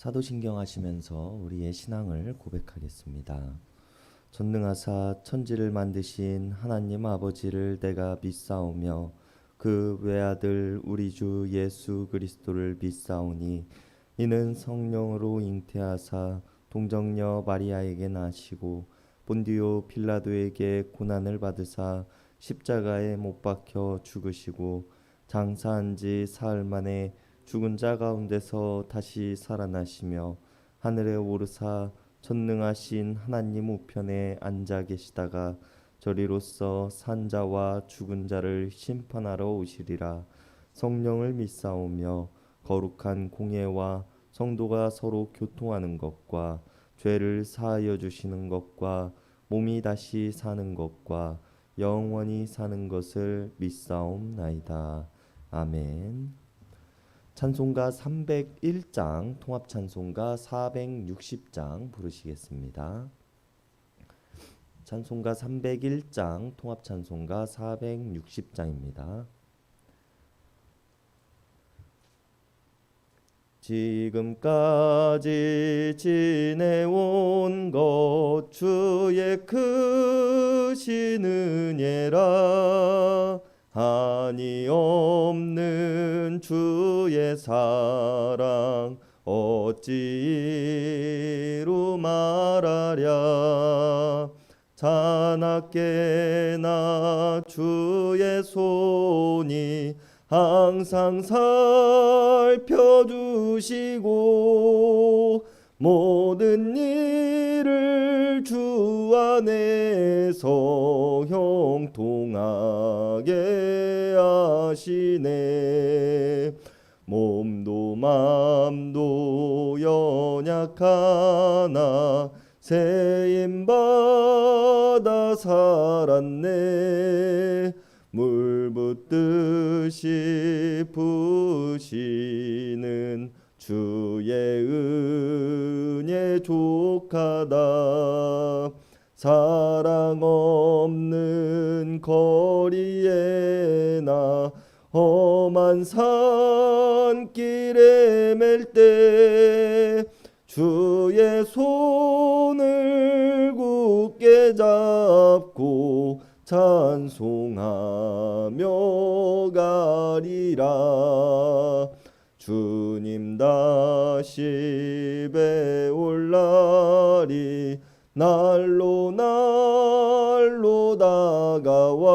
사도신경 하시면서 우리의 신앙을 고백하겠습니다. 전능하사 천지를 만드신 하나님 아버지를 내가 믿사오며 그 외아들 우리 주 예수 그리스도를 믿사오니 이는 성령으로 잉태하사 동정녀 마리아에게 나시고 본디오 빌라도에게 고난을 받으사 십자가에 못 박혀 죽으시고 장사한 지 사흘 만에 죽은 자 가운데서 다시 살아나시며 하늘에 오르사 전능하신 하나님 우편에 앉아 계시다가 저리로서 산 자와 죽은 자를 심판하러 오시리라. 성령을 믿사오며 거룩한 공예와 성도가 서로 교통하는 것과 죄를 사하여 주시는 것과 몸이 다시 사는 것과 영원히 사는 것을 믿사옵나이다. 아멘. 찬송가 301장, 통합 찬송가 460장 부르시겠습니다. 찬송가 301장, 통합 찬송가 460장입니다. 지금까지 지내온 것 주의 크신 은혜라. 한이 없는 주의 사랑 어찌로 말하랴. 자나깨나 주의 손이 항상 살펴주시고 모든 일을 주 안에서 형통하게 하시네. 몸도 맘도 연약하나 세임받아 살았네. 물 붓듯이 부으시는 주의 은혜 족하다. 사랑 없는 거리에 나 험한 산길에 맬 때 주의 손을 굳게 잡고 찬송하며 가리라. 주님 다시 배올 날이 날로 날로 다가와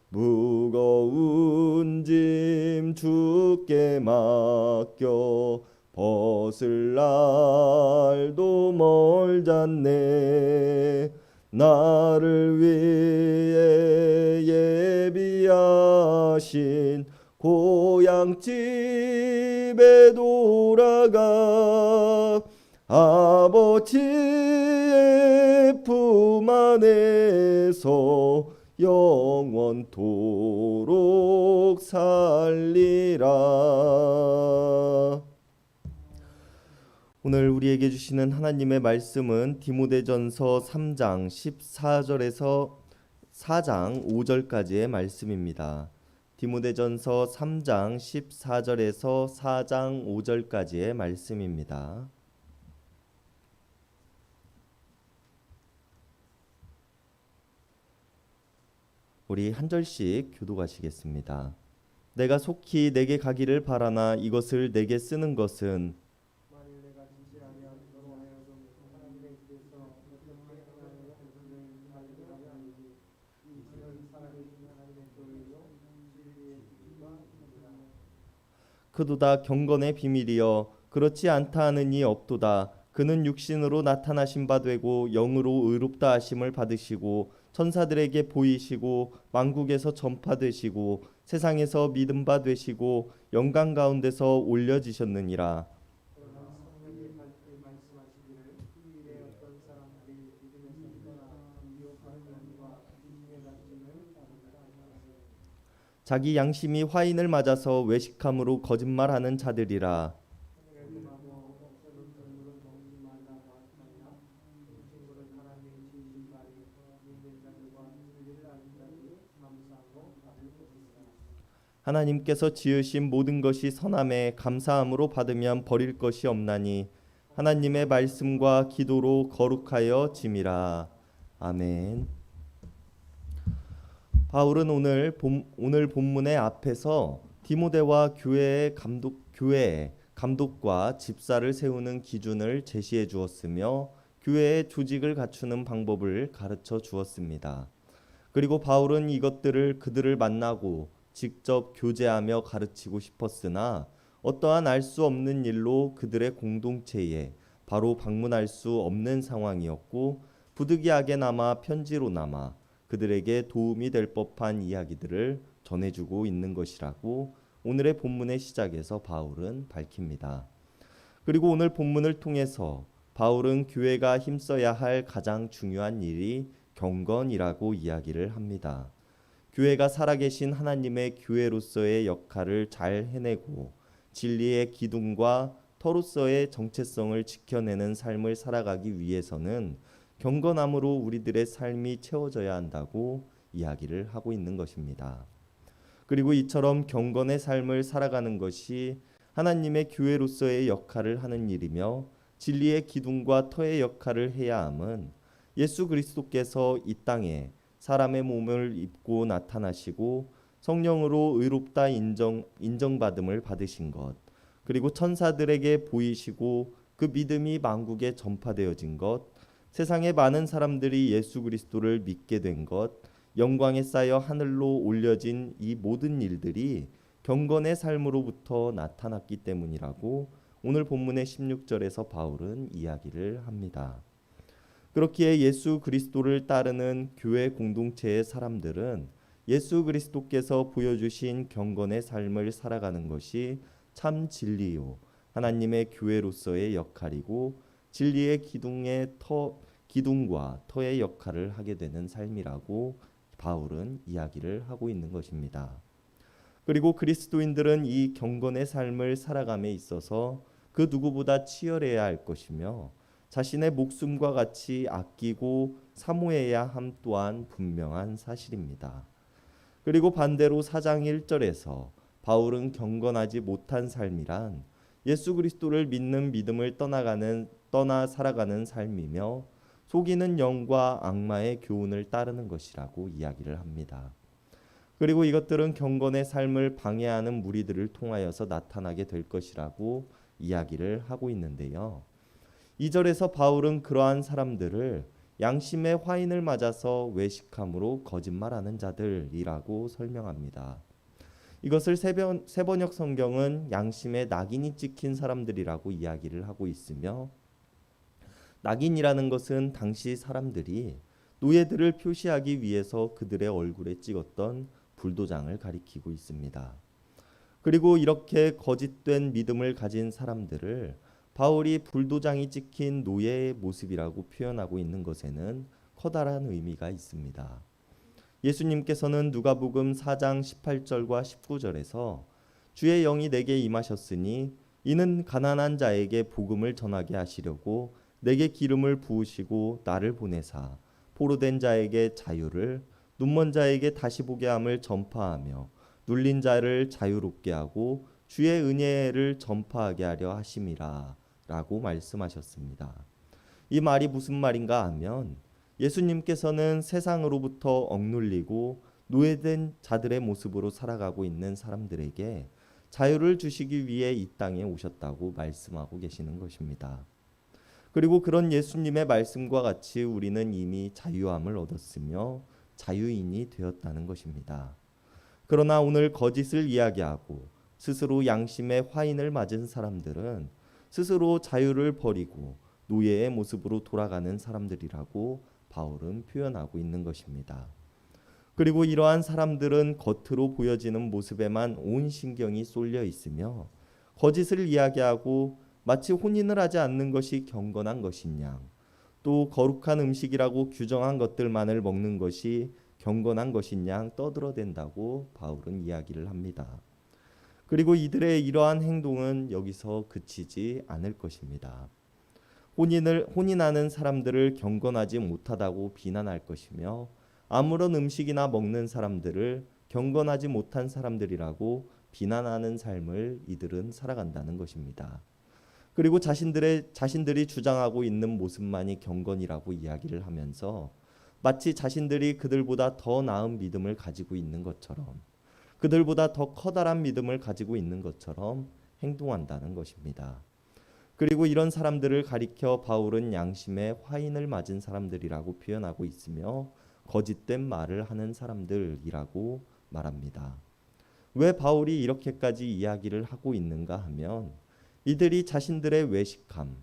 무거운 짐 주께 맡겨 벗을 날도 멀잖네. 나를 위해 예비하신 고향집에 돌아가 아버지의 품 안에서 영원토록 살리라. 오늘 우리에게 주시는 하나님의 말씀은 디모데전서 3장 14절에서 4장 5절까지의 말씀입니다. 디모데전서 3장 14절에서 4장 5절까지의 말씀입니다. 우리 한 절씩 교독하시겠습니다. 내가 속히 내게 가기를 바라나 이것을 내게 쓰는 것은 그도다 경건의 비밀이여 그렇지 않다 하는 이 없도다. 그는 육신으로 나타나신 바 되고 영으로 의롭다 하심을 받으시고 천사들에게 보이시고 만국에서 전파되시고 세상에서 믿음 바 되시고 영광 가운데서 올려지셨느니라. 자기 양심이 화인을 맞아서 외식함으로 거짓말하는 자들이라. 하나님께서 지으신 모든 것이 선함에 감사함으로 받으면 버릴 것이 없나니 하나님의 말씀과 기도로 거룩하여 짐이라. 아멘. 바울은 오늘 본문의 앞에서 디모데와 교회의 감독과 집사를 세우는 기준을 제시해 주었으며 교회의 조직을 갖추는 방법을 가르쳐 주었습니다. 그리고 바울은 이것들을 그들을 만나고 직접 교제하며 가르치고 싶었으나 어떠한 알 수 없는 일로 그들의 공동체에 바로 방문할 수 없는 상황이었고 부득이하게나마 편지로나마 그들에게 도움이 될 법한 이야기들을 전해주고 있는 것이라고 오늘의 본문의 시작에서 바울은 밝힙니다. 그리고 오늘 본문을 통해서 바울은 교회가 힘써야 할 가장 중요한 일이 경건이라고 이야기를 합니다. 교회가 살아계신 하나님의 교회로서의 역할을 잘 해내고 진리의 기둥과 터로서의 정체성을 지켜내는 삶을 살아가기 위해서는 경건함으로 우리들의 삶이 채워져야 한다고 이야기를 하고 있는 것입니다. 그리고 이처럼 경건의 삶을 살아가는 것이 하나님의 교회로서의 역할을 하는 일이며 진리의 기둥과 터의 역할을 해야 함은 예수 그리스도께서 이 땅에 사람의 몸을 입고 나타나시고 성령으로 의롭다 인정받음을 받으신 것, 그리고 천사들에게 보이시고 그 믿음이 만국에 전파되어진 것, 세상의 많은 사람들이 예수 그리스도를 믿게 된 것, 영광에 쌓여 하늘로 올려진 이 모든 일들이 경건의 삶으로부터 나타났기 때문이라고 오늘 본문의 16절에서 바울은 이야기를 합니다. 그렇기에 예수 그리스도를 따르는 교회 공동체의 사람들은 예수 그리스도께서 보여주신 경건의 삶을 살아가는 것이 참 진리요 하나님의 교회로서의 역할이고 진리의 기둥과 터의 역할을 하게 되는 삶이라고 바울은 이야기를 하고 있는 것입니다. 그리고 그리스도인들은 이 경건의 삶을 살아감에 있어서 그 누구보다 치열해야 할 것이며 자신의 목숨과 같이 아끼고 사모해야 함 또한 분명한 사실입니다. 그리고 반대로 4장 1절에서 바울은 경건하지 못한 삶이란 예수 그리스도를 믿는 믿음을 떠나 살아가는 삶이며 속이는 영과 악마의 교훈을 따르는 것이라고 이야기를 합니다. 그리고 이것들은 경건의 삶을 방해하는 무리들을 통하여서 나타나게 될 것이라고 이야기를 하고 있는데요. 2절에서 바울은 그러한 사람들을 양심의 화인을 맞아서 외식함으로 거짓말하는 자들이라고 설명합니다. 이것을 세번역 성경은 양심에 낙인이 찍힌 사람들이라고 이야기를 하고 있으며 낙인이라는 것은 당시 사람들이 노예들을 표시하기 위해서 그들의 얼굴에 찍었던 불도장을 가리키고 있습니다. 그리고 이렇게 거짓된 믿음을 가진 사람들을 바울이 불도장이 찍힌 노예의 모습이라고 표현하고 있는 것에는 커다란 의미가 있습니다. 예수님께서는 누가복음 4장 18절과 19절에서 주의 영이 내게 임하셨으니 이는 가난한 자에게 복음을 전하게 하시려고 내게 기름을 부으시고 나를 보내사 포로된 자에게 자유를 눈먼 자에게 다시 보게 함을 전파하며 눌린 자를 자유롭게 하고 주의 은혜를 전파하게 하려 하심이라 라고 말씀하셨습니다. 이 말이 무슨 말인가 하면 예수님께서는 세상으로부터 억눌리고 노예된 자들의 모습으로 살아가고 있는 사람들에게 자유를 주시기 위해 이 땅에 오셨다고 말씀하고 계시는 것입니다. 그리고 그런 예수님의 말씀과 같이 우리는 이미 자유함을 얻었으며 자유인이 되었다는 것입니다. 그러나 오늘 거짓을 이야기하고 스스로 양심의 화인을 맞은 사람들은 스스로 자유를 버리고 노예의 모습으로 돌아가는 사람들이라고 바울은 표현하고 있는 것입니다. 그리고 이러한 사람들은 겉으로 보여지는 모습에만 온 신경이 쏠려 있으며 거짓을 이야기하고 마치 혼인을 하지 않는 것이 경건한 것인 양, 또 거룩한 음식이라고 규정한 것들만을 먹는 것이 경건한 것인 양 떠들어댄다고 바울은 이야기를 합니다. 그리고 이들의 이러한 행동은 여기서 그치지 않을 것입니다. 혼인하는 사람들을 경건하지 못하다고 비난할 것이며 아무런 음식이나 먹는 사람들을 경건하지 못한 사람들이라고 비난하는 삶을 이들은 살아간다는 것입니다. 그리고 자신들이 주장하고 있는 모습만이 경건이라고 이야기를 하면서 마치 자신들이 그들보다 더 나은 믿음을 가지고 있는 것처럼, 그들보다 더 커다란 믿음을 가지고 있는 것처럼 행동한다는 것입니다. 그리고 이런 사람들을 가리켜 바울은 양심에 화인을 맞은 사람들이라고 표현하고 있으며 거짓된 말을 하는 사람들이라고 말합니다. 왜 바울이 이렇게까지 이야기를 하고 있는가 하면 이들이 자신들의 외식함,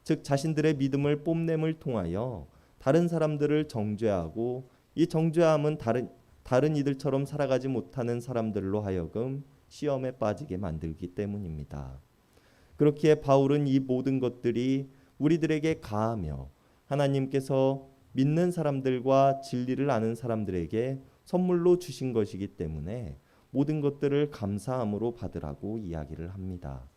즉 자신들의 믿음을 뽐냄을 통하여 다른 사람들을 정죄하고 이 정죄함은 다른 이들처럼 살아가지 못하는 사람들로 하여금 시험에 빠지게 만들기 때문입니다. 그렇기에 바울은 이 모든 것들이 우리들에게 가하며 하나님께서 믿는 사람들과 진리를 아는 사람들에게 선물로 주신 것이기 때문에 모든 것들을 감사함으로 받으라고 이야기를 합니다.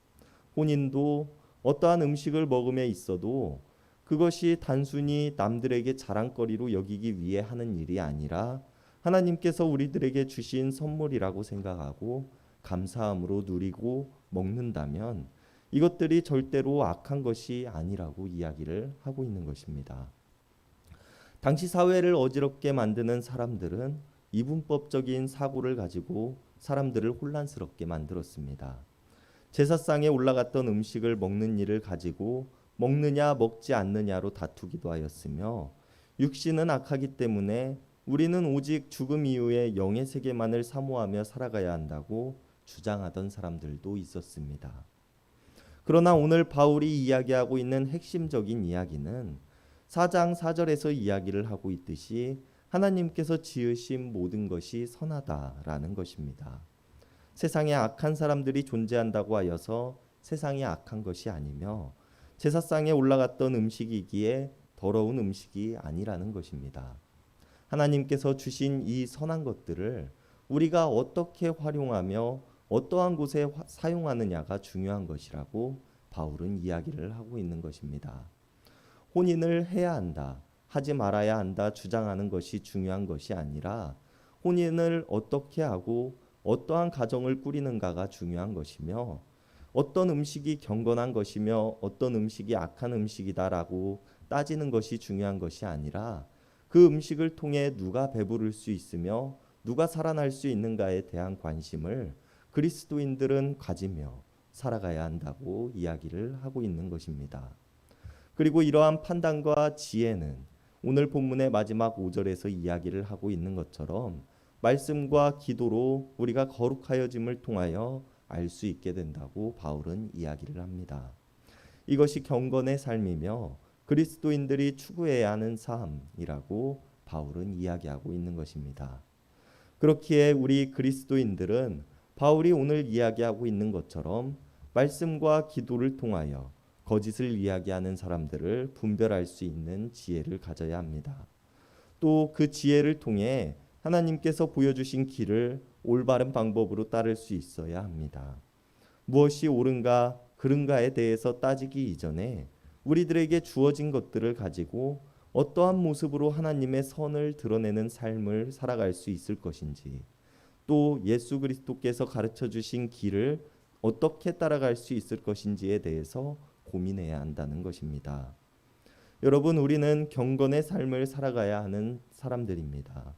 혼인도 어떠한 음식을 먹음에 있어도 그것이 단순히 남들에게 자랑거리로 여기기 위해 하는 일이 아니라 하나님께서 우리들에게 주신 선물이라고 생각하고 감사함으로 누리고 먹는다면 이것들이 절대로 악한 것이 아니라고 이야기를 하고 있는 것입니다. 당시 사회를 어지럽게 만드는 사람들은 이분법적인 사고를 가지고 사람들을 혼란스럽게 만들었습니다. 제사상에 올라갔던 음식을 먹는 일을 가지고 먹느냐 먹지 않느냐로 다투기도 하였으며 육신은 악하기 때문에 우리는 오직 죽음 이후의 영의 세계만을 사모하며 살아가야 한다고 주장하던 사람들도 있었습니다. 그러나 오늘 바울이 이야기하고 있는 핵심적인 이야기는 4장 4절에서 이야기를 하고 있듯이 하나님께서 지으신 모든 것이 선하다라는 것입니다. 세상에 악한 사람들이 존재한다고 하여서 세상이 악한 것이 아니며 제사상에 올라갔던 음식이기에 더러운 음식이 아니라는 것입니다. 하나님께서 주신 이 선한 것들을 우리가 어떻게 활용하며 어떠한 곳에 사용하느냐가 중요한 것이라고 바울은 이야기를 하고 있는 것입니다. 혼인을 해야 한다, 하지 말아야 한다 주장하는 것이 중요한 것이 아니라 혼인을 어떻게 하고 어떠한 가정을 꾸리는가가 중요한 것이며 어떤 음식이 경건한 것이며 어떤 음식이 악한 음식이다라고 따지는 것이 중요한 것이 아니라 그 음식을 통해 누가 배부를 수 있으며 누가 살아날 수 있는가에 대한 관심을 그리스도인들은 가지며 살아가야 한다고 이야기를 하고 있는 것입니다. 그리고 이러한 판단과 지혜는 오늘 본문의 마지막 5절에서 이야기를 하고 있는 것처럼 말씀과 기도로 우리가 거룩하여짐을 통하여 알 수 있게 된다고 바울은 이야기를 합니다. 이것이 경건의 삶이며 그리스도인들이 추구해야 하는 삶이라고 바울은 이야기하고 있는 것입니다. 그렇기에 우리 그리스도인들은 바울이 오늘 이야기하고 있는 것처럼 말씀과 기도를 통하여 거짓을 이야기하는 사람들을 분별할 수 있는 지혜를 가져야 합니다. 또 그 지혜를 통해 하나님께서 보여주신 길을 올바른 방법으로 따를 수 있어야 합니다. 무엇이 옳은가 그른가에 대해서 따지기 이전에 우리들에게 주어진 것들을 가지고 어떠한 모습으로 하나님의 선을 드러내는 삶을 살아갈 수 있을 것인지, 또 예수 그리스도께서 가르쳐 주신 길을 어떻게 따라갈 수 있을 것인지에 대해서 고민해야 한다는 것입니다. 여러분, 우리는 경건의 삶을 살아가야 하는 사람들입니다.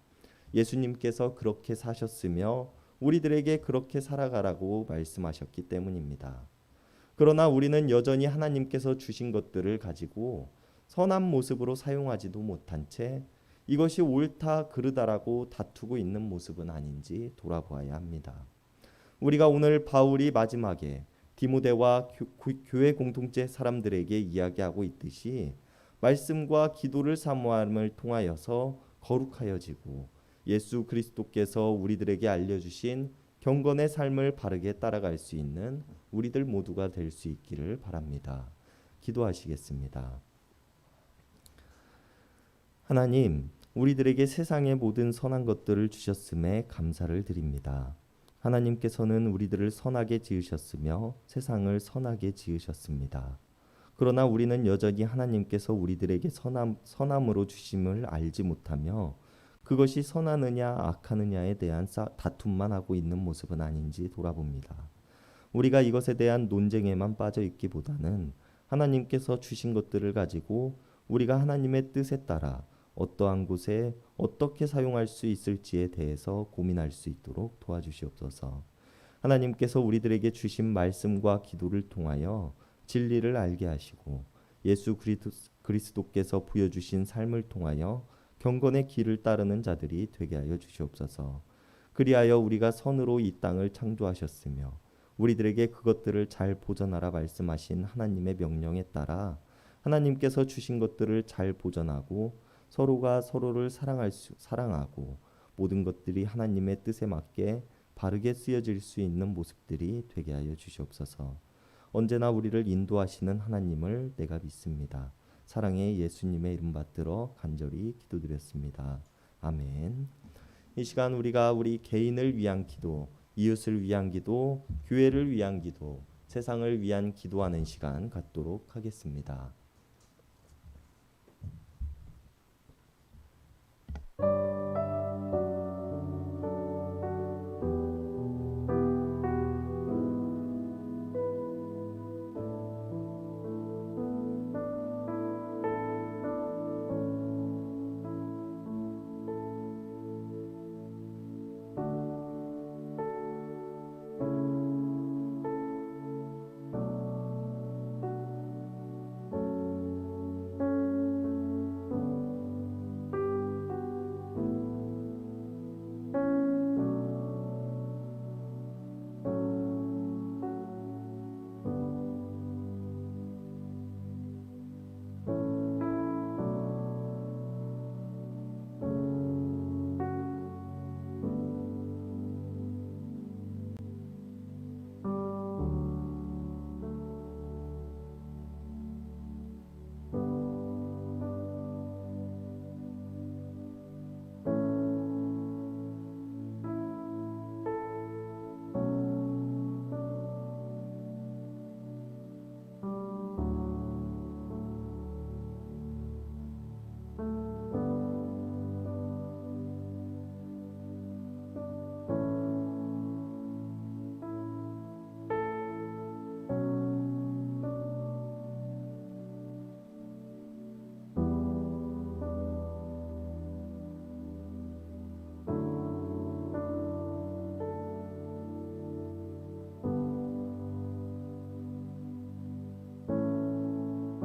예수님께서 그렇게 사셨으며 우리들에게 그렇게 살아가라고 말씀하셨기 때문입니다. 그러나 우리는 여전히 하나님께서 주신 것들을 가지고 선한 모습으로 사용하지도 못한 채 이것이 옳다 그르다라고 다투고 있는 모습은 아닌지 돌아보아야 합니다. 우리가 오늘 바울이 마지막에 디모데와 교회 공동체 사람들에게 이야기하고 있듯이 말씀과 기도를 사모함을 통하여서 거룩하여지고 예수 그리스도께서 우리들에게 알려주신 경건의 삶을 바르게 따라갈 수 있는 우리들 모두가 될 수 있기를 바랍니다. 기도하시겠습니다. 하나님, 우리들에게 세상의 모든 선한 것들을 주셨음에 감사를 드립니다. 하나님께서는 우리들을 선하게 지으셨으며 세상을 선하게 지으셨습니다. 그러나 우리는 여전히 하나님께서 우리들에게 선함으로 주심을 알지 못하며 그것이 선하느냐 악하느냐에 대한 다툼만 하고 있는 모습은 아닌지 돌아봅니다. 우리가 이것에 대한 논쟁에만 빠져 있기보다는 하나님께서 주신 것들을 가지고 우리가 하나님의 뜻에 따라 어떠한 곳에 어떻게 사용할 수 있을지에 대해서 고민할 수 있도록 도와주시옵소서. 하나님께서 우리들에게 주신 말씀과 기도를 통하여 진리를 알게 하시고 예수 그리스도께서 부여주신 삶을 통하여 경건의 길을 따르는 자들이 되게 하여 주시옵소서. 그리하여 우리가 선으로 이 땅을 창조하셨으며 우리들에게 그것들을 잘 보존하라 말씀하신 하나님의 명령에 따라 하나님께서 주신 것들을 잘 보존하고 서로가 서로를 사랑하고 모든 것들이 하나님의 뜻에 맞게 바르게 쓰여질 수 있는 모습들이 되게 하여 주시옵소서. 언제나 우리를 인도하시는 하나님을 내가 믿습니다. 사랑의 예수님의 이름 받들어 간절히 기도드렸습니다. 아멘. 이 시간 우리가 우리 개인을 위한 기도, 이웃을 위한 기도, 교회를 위한 기도, 세상을 위한 기도하는 시간 갖도록 하겠습니다.